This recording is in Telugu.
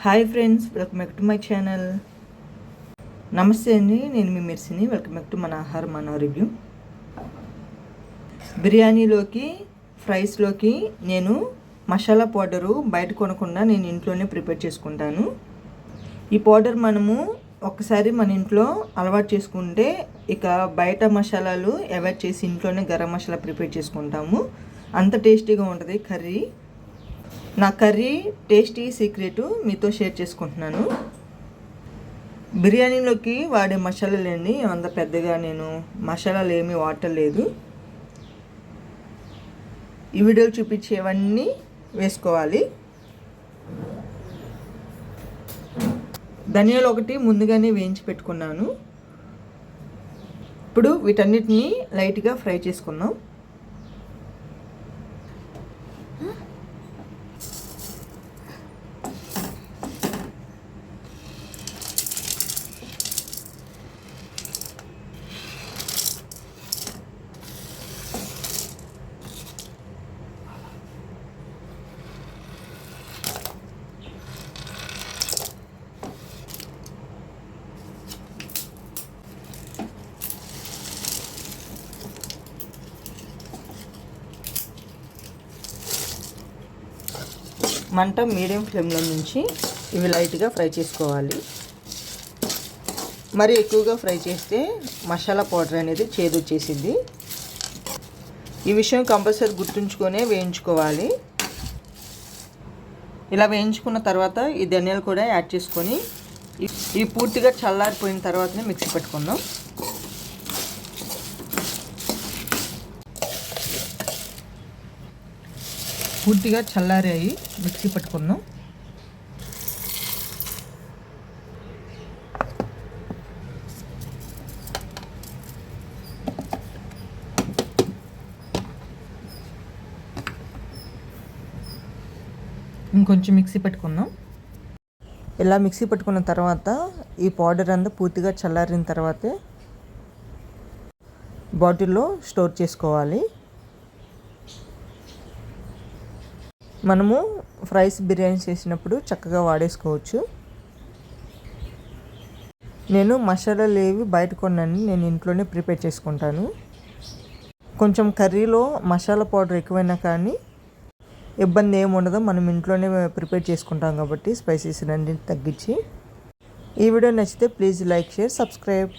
Hi friends, welcome back to my channel. నమస్తే అండి, నేను మీ మెర్సిని. వెల్కమ్ బ్యాక్ టు మన ఆహారం మన రివ్యూ. బిర్యానీలోకి ఫ్రైస్లోకి నేను మసాలా పౌడరు బయట కొనకుండా నేను ఇంట్లోనే ప్రిపేర్ చేసుకుంటాను. ఈ పౌడర్ మనము ఒక్కసారి మన ఇంట్లో అలవాటు చేసుకుంటే ఇక బయట మసాలాలు అవాయిడ్ చేసి ఇంట్లోనే గరం మసాలా ప్రిపేర్ చేసుకుంటాము. అంత టేస్టీగా ఉంటుంది కర్రీ. నా కర్రీ టేస్టీ సీక్రెట్ మీతో షేర్ చేసుకుంటున్నాను. బిర్యానీలోకి వాడే మసాలాలండి, అంత పెద్దగా నేను మసాలాలు ఏమీ వాడలేదు. ఈ వీడియోలు చూపించేవన్నీ వేసుకోవాలి. ధనియాలు ఒకటి ముందుగానే వేయించి పెట్టుకున్నాను. ఇప్పుడు వీటన్నిటిని లైట్గా ఫ్రై చేసుకుందాం. మంట మీడియం ఫ్లేమ్లో నుంచి ఇవి లైట్గా ఫ్రై చేసుకోవాలి. మరి ఎక్కువగా ఫ్రై చేస్తే మసాలా పౌడర్ అనేది చేదు వచ్చేసింది. ఈ విషయం కంపల్సరీ గుర్తుంచుకొనే వేయించుకోవాలి. ఇలా వేయించుకున్న తర్వాత ఈ ధనియాలు కూడా యాడ్ చేసుకొని ఇవి పూర్తిగా చల్లారిపోయిన తర్వాతనే మిక్సీ పెట్టుకుందాం. పూర్తిగా చల్లారాయి, మిక్సీ పట్టుకుందాం. ఇంకొంచెం మిక్సీ పెట్టుకుందాం. ఇలా మిక్సీ పట్టుకున్న తర్వాత ఈ పౌడర్ అంతా పూర్తిగా చల్లారిన తర్వాతే బాటిల్లో స్టోర్ చేసుకోవాలి. మనము ఫ్రైస్ బిర్యానీ చేసినప్పుడు చక్కగా వాడేసుకోవచ్చు. నేను మసాలాలు ఏవి బయట కొన్నాను, నేను ఇంట్లోనే ప్రిపేర్ చేసుకుంటాను. కొంచెం కర్రీలో మసాలా పౌడర్ ఎక్కువైనా కానీ ఇబ్బంది ఏమి ఉండదు, మనం ఇంట్లోనే ప్రిపేర్ చేసుకుంటాం కాబట్టి స్పైసెస్ అన్నింటిని తగ్గించి. ఈ వీడియో నచ్చితే ప్లీజ్ లైక్, షేర్, సబ్స్క్రైబ్.